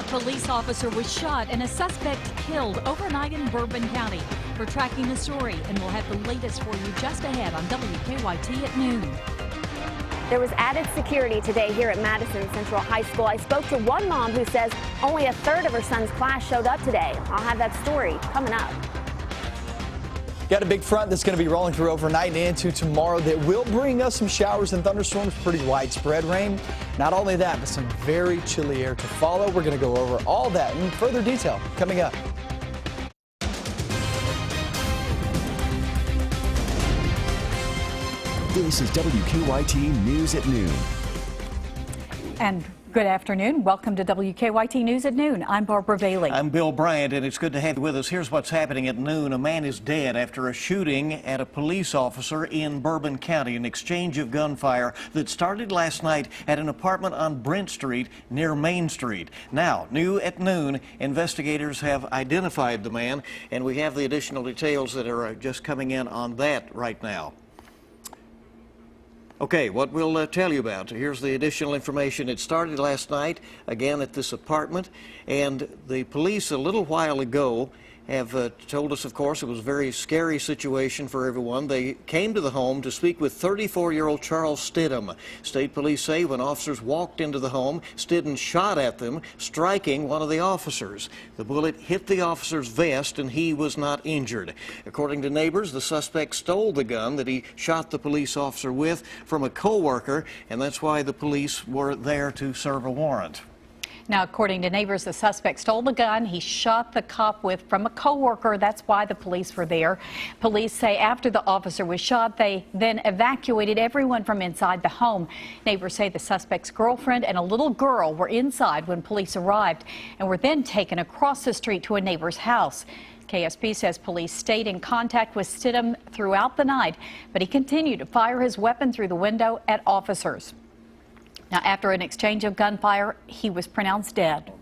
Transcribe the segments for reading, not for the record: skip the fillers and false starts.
police officer was shot and a suspect killed overnight in Bourbon County. We're tracking the story, and we'll have the latest for you just ahead on WKYT at noon. There was added security today here at Madison Central High School. I spoke to one mom who says only a third of her son's class showed up today. I'll have that story coming up. Got a big front that's going to be rolling through overnight and into tomorrow that will bring us some showers and thunderstorms, pretty widespread rain. Not only that, but some very chilly air to follow. We're going to go over all that in further detail coming up. This is WKYT News at Noon. And good afternoon. Welcome to WKYT News at Noon. I'm Barbara Bailey. I'm Bill Bryant, and it's good to have you with us. Here's what's happening at noon. A man is dead after a shooting at a police officer in Bourbon County, an exchange of gunfire that started last night at an apartment on Brent Street near Main Street. Now, new at noon, investigators have identified the man, and we have the additional details that are just coming in on that right now. Okay, what we'll tell you about. Here's the additional information. It started last night, again at this apartment, and the police a little while ago have told us, of course, it was a very scary situation for everyone. They came to the home to speak with 34-year-old Charles Stidham. State police say when officers walked into the home, Stidham shot at them, striking one of the officers. The bullet hit the officer's vest, and he was not injured. According to neighbors, the suspect stole the gun that he shot the police officer with from a co-worker, and that's why the police were there to serve a warrant. Now, according to neighbors, the suspect stole the gun he shot the cop with from a co-worker. That's why the police were there. Police say after the officer was shot, they then evacuated everyone from inside the home. Neighbors say the suspect's girlfriend and a little girl were inside when police arrived and were then taken across the street to a neighbor's house. KSP says police stayed in contact with Stidham throughout the night, but he continued to fire his weapon through the window at officers. Now, after an exchange of gunfire, he was pronounced dead.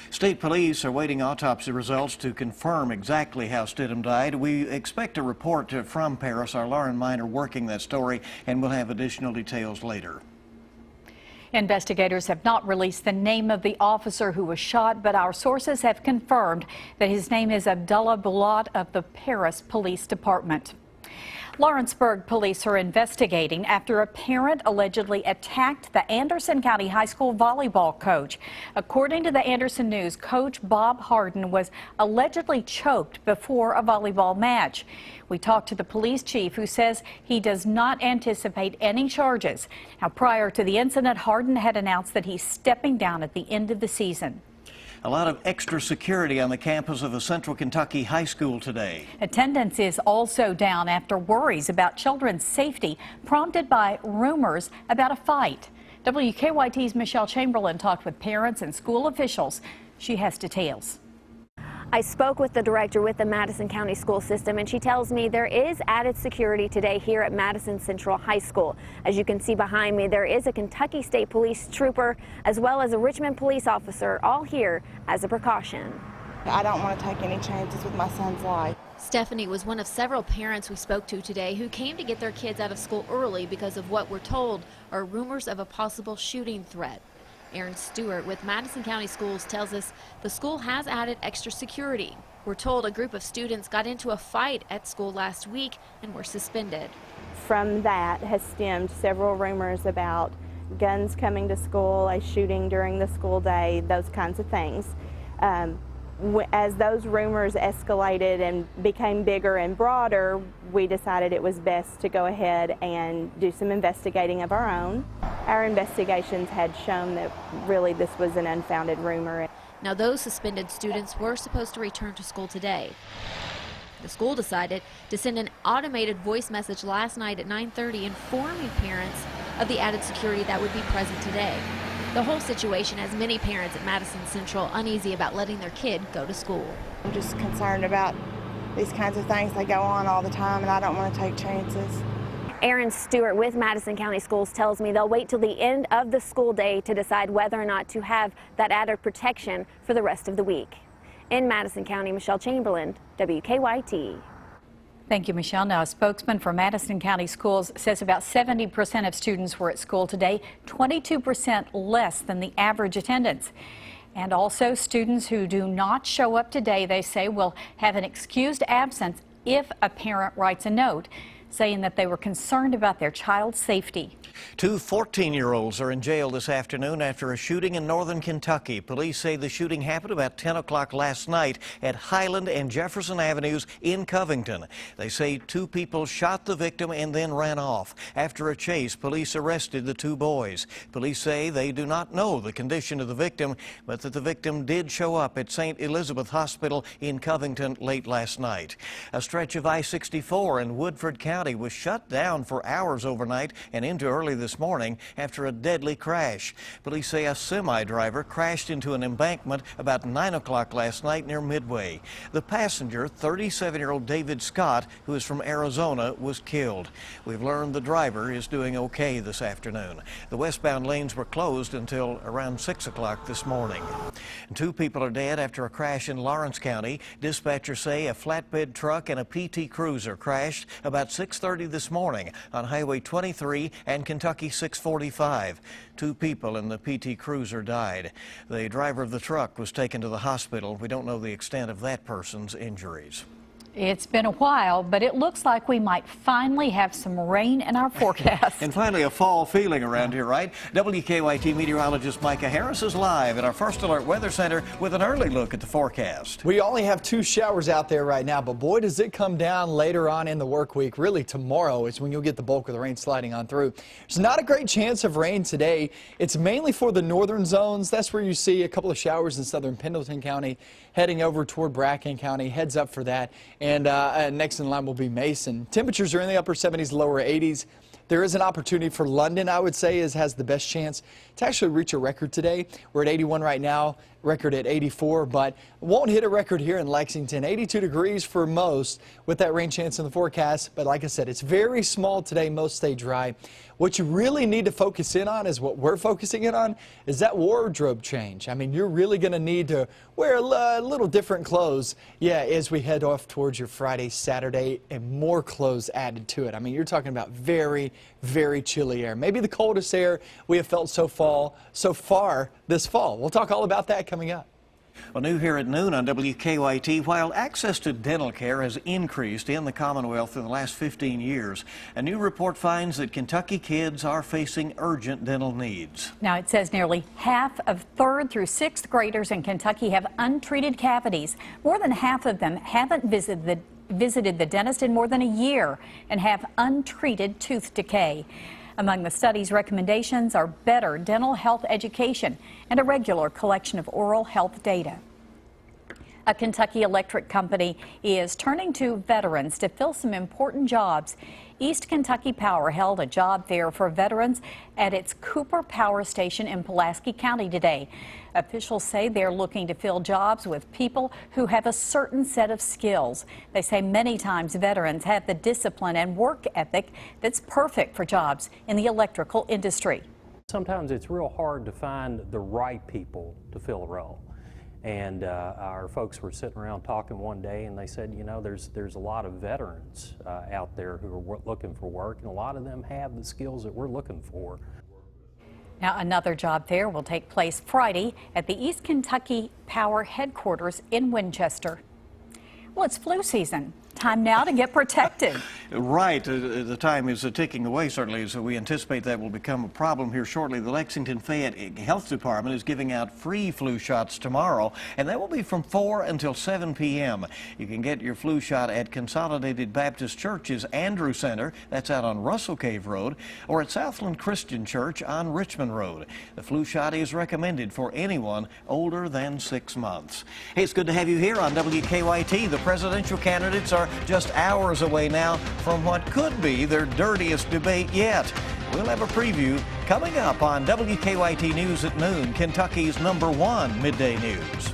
State police are waiting autopsy results to confirm exactly how Stidham died. We expect a report from Paris. Our Lauren Miner working that story, and we'll have additional details later. Investigators have not released the name of the officer who was shot, but our sources have confirmed that his name is Abdullah Boulat of the Paris Police Department. Lawrenceburg police are investigating after a parent allegedly attacked the Anderson County High School volleyball coach. According to the Anderson News, Coach Bob Harden was allegedly choked before a volleyball match. We talked to the police chief, who says he does not anticipate any charges. Now, prior to the incident, Harden had announced that he's stepping down at the end of the season. A lot of extra security on the campus of a Central Kentucky high school today. Attendance is also down after worries about children's safety prompted by rumors about a fight. WKYT's Michelle Chamberlain talked with parents and school officials. She has details. I spoke with the director with the Madison County School System, and she tells me there is added security today here at Madison Central High School. As you can see behind me, there is a Kentucky State Police trooper as well as a Richmond police officer, all here as a precaution. I don't want to take any chances with my son's life. Stephanie was one of several parents we spoke to today who came to get their kids out of school early because of what we're told are rumors of a possible shooting threat. Aaron Stewart with Madison County Schools tells us the school has added extra security. We're told a group of students got into a fight at school last week and were suspended. From that has stemmed several rumors about guns coming to school, a shooting during the school day, those kinds of things. As those rumors escalated and became bigger and broader, we decided it was best to go ahead and do some investigating of our own. Our investigations had shown that really this was an unfounded rumor. Now, those suspended students were supposed to return to school today. The school decided to send an automated voice message last night at 9:30 informing parents of the added security that would be present today. The whole situation has many parents at Madison Central uneasy about letting their kid go to school. I'm just concerned about these kinds of things. They go on all the time, and I don't want to take chances. Aaron Stewart with Madison County Schools tells me they'll wait till the end of the school day to decide whether or not to have that added protection for the rest of the week. In Madison County, Michelle Chamberlain, WKYT. Thank you, Michelle. Now, a spokesman for Madison County Schools says about 70% of students were at school today, 22% less than the average attendance. And also, students who do not show up today, they say, will have an excused absence if a parent writes a note saying that they were concerned about their child's safety. Two 14-year-olds are in jail this afternoon after a shooting in northern Kentucky. Police say the shooting happened about 10 o'clock last night at Highland and Jefferson Avenues in Covington. They say two people shot the victim and then ran off. After a chase, police arrested the two boys. Police say they do not know the condition of the victim, but that the victim did show up at St. Elizabeth Hospital in Covington late last night. A stretch of I-64 in Woodford County was shut down for hours overnight and into early this morning after a deadly crash. Police say a semi-driver crashed into an embankment about 9 o'clock last night near Midway. The passenger, 37-year-old David Scott, who is from Arizona, was killed. We've learned the driver is doing okay this afternoon. The westbound lanes were closed until around 6 o'clock this morning. Two people are dead after a crash in Lawrence County. Dispatchers say a flatbed truck and a PT Cruiser crashed about 6:30 this morning on Highway 23 and Kentucky 645. Two people in the PT Cruiser died. The driver of the truck was taken to the hospital. We don't know the extent of that person's injuries. It's been a while, but it looks like we might finally have some rain in our forecast. And finally, a fall feeling around here, right? WKYT meteorologist Micah Harris is live at our First Alert Weather Center with an early look at the forecast. We only have 2 showers out there right now, but boy, does it come down later on in the work week. Really, tomorrow is when you'll get the bulk of the rain sliding on through. There's not a great chance of rain today. It's mainly for the northern zones. That's where you see a couple of showers in southern Pendleton County, heading over toward Bracken County. Heads up for that. And next in line will be Mason. Temperatures are in the upper 70s, lower 80s. There is an opportunity for London, I would say, has the best chance to actually reach a record today. We're at 81 right now, record at 84, but won't hit a record here in Lexington. 82 degrees for most with that rain chance in the forecast. But like I said, it's very small today. Most stay dry. What you really need to focus in on is what we're focusing in on is that wardrobe change. I mean, you're really going to need to wear a little different clothes, as we head off towards your Friday, Saturday, and more clothes added to it. I mean, you're talking about very, very chilly air. Maybe the coldest air we have felt so far this fall. We'll talk all about that coming up. Well, new here at noon on WKYT, while access to dental care has increased in the Commonwealth in the last 15 years, a new report finds that Kentucky kids are facing urgent dental needs. Now, it says nearly half of 3rd through 6th graders in Kentucky have untreated cavities. More than half of them haven't visited the dentist in more than a year and have untreated tooth decay. Among the study's recommendations are better dental health education and a regular collection of oral health data. A Kentucky electric company is turning to veterans to fill some important jobs. East Kentucky Power held a job fair for veterans at its Cooper Power Station in Pulaski County today. Officials say they're looking to fill jobs with people who have a certain set of skills. They say many times veterans have the discipline and work ethic that's perfect for jobs in the electrical industry. Sometimes it's real hard to find the right people to fill a role. And our folks were sitting around talking one day, and they said, you know, there's a lot of veterans out there who are looking for work, and a lot of them have the skills that we're looking for. Now, another job fair will take place Friday at the East Kentucky Power headquarters in Winchester. Well, it's flu season. Time now to get protected. Right. The time is ticking away, certainly, so we anticipate that will become a problem here shortly. The Lexington Fayette Health Department is giving out free flu shots tomorrow, and that will be from 4 until 7 p.m. You can get your flu shot at Consolidated Baptist Church's Andrew Center, that's out on Russell Cave Road, or at Southland Christian Church on Richmond Road. The flu shot is recommended for anyone older than 6 months. Hey, it's good to have you here on WKYT. The presidential candidates are just hours away now from what could be their dirtiest debate yet. We'll have a preview coming up on WKYT News at noon, Kentucky's #1 midday news.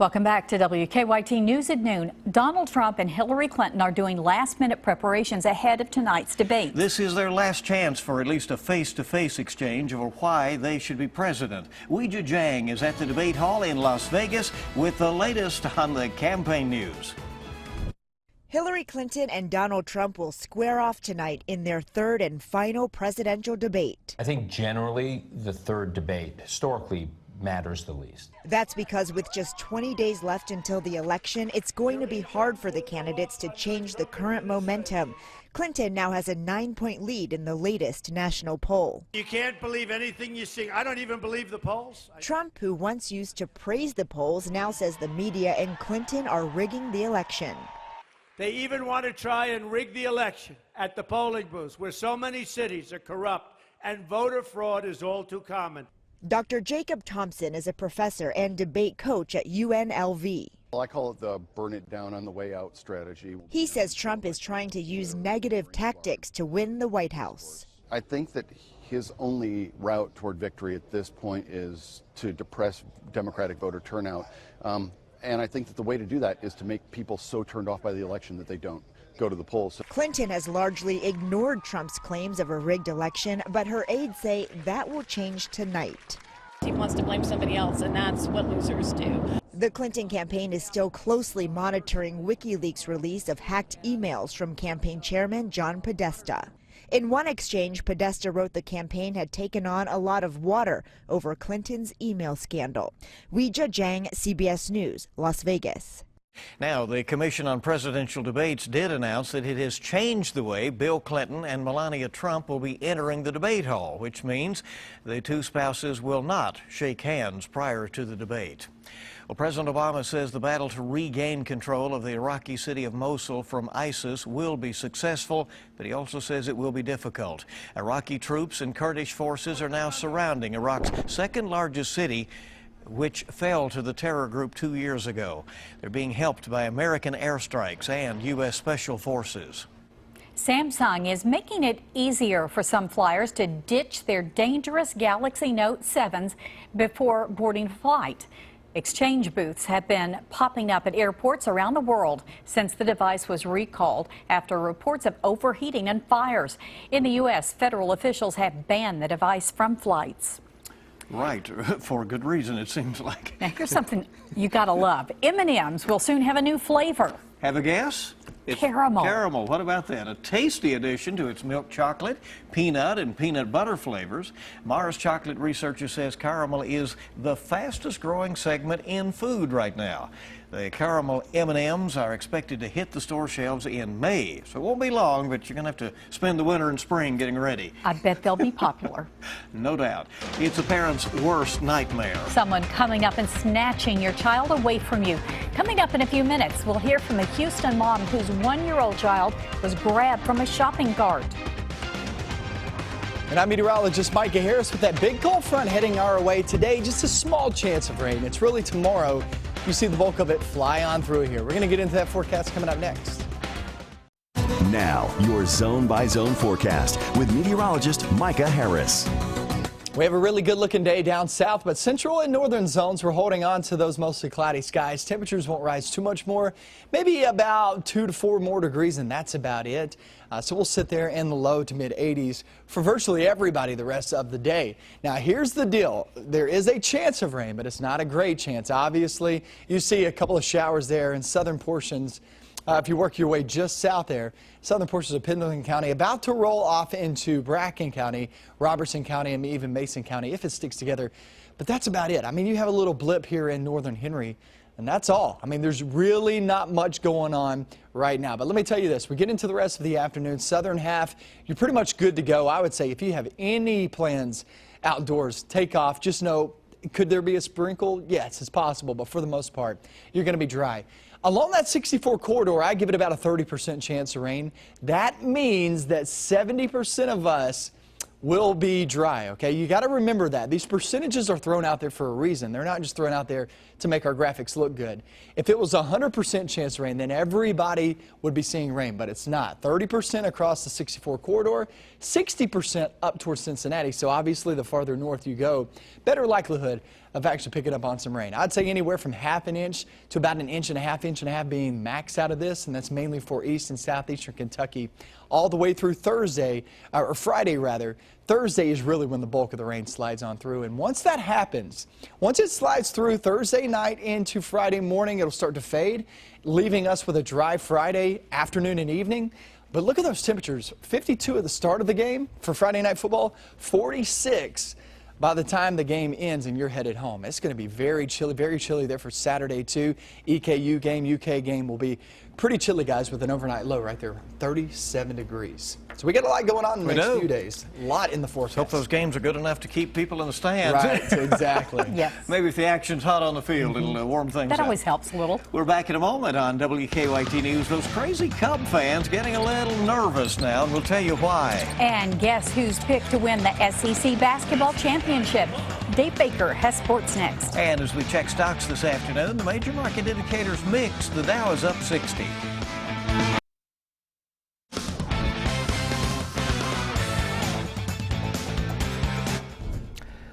Welcome back to WKYT News at noon. Donald Trump and Hillary Clinton are doing last-minute preparations ahead of tonight's debate. This is their last chance for at least a face-to-face exchange over why they should be president. Weijia Jiang is at the debate hall in Las Vegas with the latest on the campaign news. Hillary Clinton and Donald Trump will square off tonight in their third and final presidential debate. I think generally the third debate historically matters the least. That's because with just 20 days left until the election, it's going to be hard for the candidates to change the current momentum. Clinton now has a 9-point lead in the latest national poll. You can't believe anything you see. I don't even believe the polls. Trump, who once used to praise the polls, now says the media and Clinton are rigging the election. They even want to try and rig the election at the polling booths, where so many cities are corrupt and voter fraud is all too common. Dr. Jacob Thompson is a professor and debate coach at UNLV. I call it the burn it down on the way out strategy. He says Trump is trying to use negative tactics to win the White House. I think that his only route toward victory at this point is to depress Democratic voter turnout. And I think that the way to do that is to make people so turned off by the election that they don't go to the polls. Clinton has largely ignored Trump's claims of a rigged election, but her aides say that will change tonight. He wants to blame somebody else, and that's what losers do. The Clinton campaign is still closely monitoring WikiLeaks' release of hacked emails from campaign chairman John Podesta. In one exchange, Podesta wrote the campaign had taken on a lot of water over Clinton's email scandal. Weijia Zhang, CBS News, Las Vegas. Now, the Commission on Presidential Debates did announce that it has changed the way Bill Clinton and Melania Trump will be entering the debate hall, which means the two spouses will not shake hands prior to the debate. Well, President Obama says the battle to regain control of the Iraqi city of Mosul from ISIS will be successful, but he also says it will be difficult. Iraqi troops and Kurdish forces are now surrounding Iraq's second largest city, which fell to the terror group 2 years ago. They're being helped by American airstrikes and U.S. Special Forces. Samsung is making it easier for some flyers to ditch their dangerous Galaxy Note 7s before boarding a flight. Exchange booths have been popping up at airports around the world since the device was recalled after reports of overheating and fires. In the U.S., federal officials have banned the device from flights. Right, for good reason, it seems like. Now, here's something you gotta love. M&M's will soon have a new flavor. Have a guess? It's caramel. Caramel, what about that? A tasty addition to its milk chocolate, peanut, and peanut butter flavors. Mars Chocolate Researcher says caramel is the fastest growing segment in food right now. The caramel M&Ms are expected to hit the store shelves in May, so it won't be long, but you're going to have to spend the winter and spring getting ready. I bet they'll be popular. No doubt. It's a parent's worst nightmare. Someone coming up and snatching your child away from you. Coming up in a few minutes, we'll hear from a Houston mom whose 1-year-old child was grabbed from a shopping cart. And I'm meteorologist Micah Harris with that big cold front heading our way today. Just a small chance of rain. It's really tomorrow. You see the bulk of it fly on through here. We're going to get into that forecast coming up next. Now, your zone-by-zone forecast with meteorologist Micah Harris. We have a really good looking day down south, but central and northern zones, we're holding on to those mostly cloudy skies. Temperatures won't rise too much more, maybe about 2 to 4 more degrees, and that's about it. So we'll sit there in the low to mid 80s for virtually everybody the rest of the day. Now, here's the deal. There is a chance of rain, but it's not a great chance. Obviously, you see a couple of showers there in southern portions. If you work your way just south there, southern portions of Pendleton County, about to roll off into Bracken County, Robertson County, and even Mason County if it sticks together. But that's about it. I mean, you have a little blip here in northern Henry, and that's all. I mean, there's really not much going on right now. But let me tell you this. We get into the rest of the afternoon, southern half, you're pretty much good to go. I would say if you have any plans outdoors, take off. Just know, could there be a sprinkle? Yes, it's possible, but for the most part, you're going to be dry. Along that 64 corridor, I give it about a 30% chance of rain. That means that 70% of us will be dry, okay? You got to remember that. These percentages are thrown out there for a reason. They're not just thrown out there to make our graphics look good. If it was a 100% chance of rain, then everybody would be seeing rain, but it's not. 30% across the 64 corridor, 60% up towards Cincinnati, so obviously the farther north you go, better likelihood of actually picking up on some rain. I'd say anywhere from ½ an inch to about an inch and a half being max out of this, and that's mainly for east and southeastern Kentucky all the way through Thursday, or Friday rather, Thursday is really when the bulk of the rain slides on through. And once that happens, once it slides through Thursday night into Friday morning, it'll start to fade, leaving us with a dry Friday afternoon and evening. But look at those temperatures. 52 at the start of the game for Friday Night Football, 46 by the time the game ends and you're headed home. It's going to be very chilly there for Saturday too. EKU game, UK game will be pretty chilly, guys, with an overnight low right there, 37 degrees. So we got a lot going on in the next few days. A lot in the forecast. Hope those games are good enough to keep people in the stands. Right, exactly. Yes. Maybe if the action's hot on the field, it'll warm things up. That always helps a little. We're back in a moment on WKYT News. Those crazy Cub fans getting a little nervous now, and we'll tell you why. And guess who's picked to win the SEC basketball championship? Dave Baker has sports next. And as we check stocks this afternoon, the major market indicators mixed. The Dow is up 60.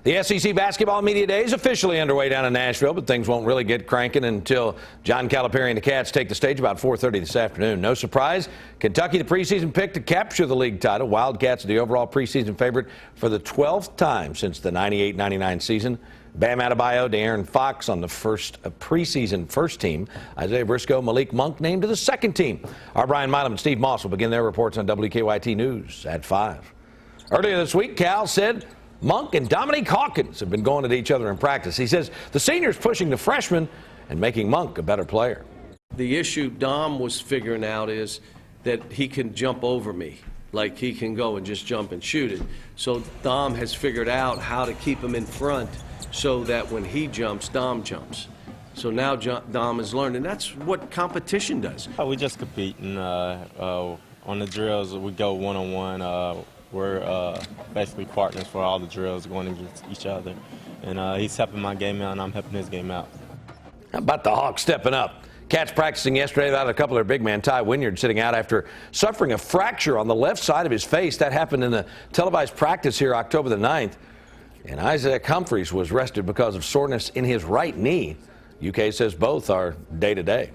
The SEC Basketball Media Day is officially underway down in Nashville, but things won't really get cranking until John Calipari and the Cats take the stage about 4:30 this afternoon. No surprise, Kentucky, the preseason pick to capture the league title. Wildcats are the overall preseason favorite for the 12th time since the 98-99 season. Bam Adebayo, De'Aaron Fox on the first preseason first team. Isaiah Briscoe, Malik Monk named to the second team. Our Brian Milam and Steve Moss will begin their reports on WKYT News at 5. Earlier this week, Cal said Monk and Dominique Hawkins have been going at each other in practice. He says the senior's pushing the freshman and making Monk a better player. The issue Dom was figuring out is that he can jump over me. Like he can go and just jump and shoot it. So Dom has figured out how to keep him in front so that when he jumps, Dom jumps. So now Dom has learned, and that's what competition does. We just competing. On the drills, we go one-on-one. We're basically partners for all the drills going against each other. And he's helping my game out, and I'm helping his game out. How about the Hawks stepping up? Cats practicing yesterday without a couple of their big man, Ty Wynyard, sitting out after suffering a fracture on the left side of his face. That happened in the televised practice here October the 9th. And Isaac Humphries was rested because of soreness in his right knee. UK says both are day-to-day.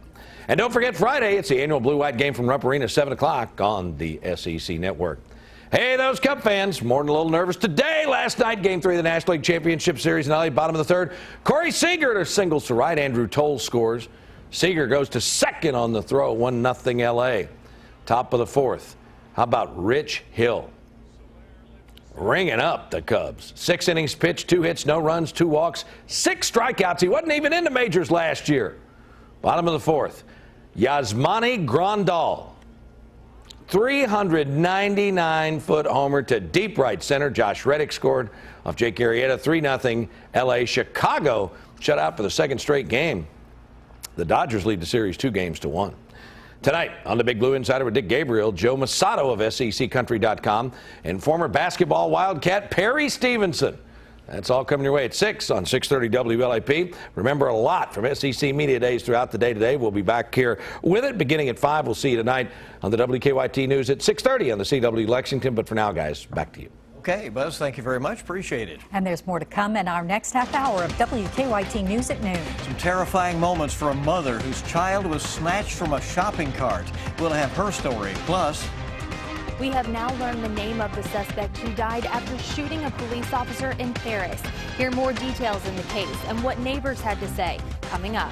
And don't forget Friday, it's the annual Blue-White game from Rupp Arena, 7 o'clock on the SEC Network. Hey, those Cub fans, more than a little nervous today. Last night, Game 3 of the National League Championship Series in LA, bottom of the third. Corey Seager to singles to right. Andrew Toll scores. Seager goes to second on the throw, 1-0 LA. Top of the fourth. How about Rich Hill? Ringing up the Cubs. 6 innings pitched, 2 hits, no runs, 2 walks, 6 strikeouts. He wasn't even in the majors last year. Bottom of the fourth. Yasmani Grandal. 399-foot homer to deep right center. Josh Reddick scored off Jake Arrieta. 3-0 LA. Chicago shut out for the second straight game. The Dodgers lead the series 2-1. Tonight on the Big Blue Insider with Dick Gabriel, Joe Masato of SECCountry.com, and former basketball Wildcat Perry Stevenson. That's all coming your way at 6 on 630 WLAP. Remember, a lot from SEC Media Days throughout the day today. We'll be back here with it beginning at 5. We'll see you tonight on the WKYT News at 6:30 on the CW Lexington. But for now, guys, back to you. Okay, Buzz, thank you very much. Appreciate it. And there's more to come in our next half hour of WKYT News at noon. Some terrifying moments for a mother whose child was snatched from a shopping cart. We'll have her story. Plus, we have now learned the name of the suspect who died after shooting a police officer in Paris. Hear more details in the case and what neighbors had to say coming up.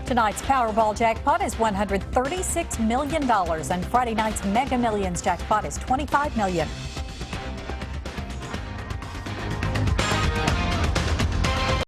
Tonight's Powerball jackpot is $136 million, and Friday night's Mega Millions jackpot is $25 million.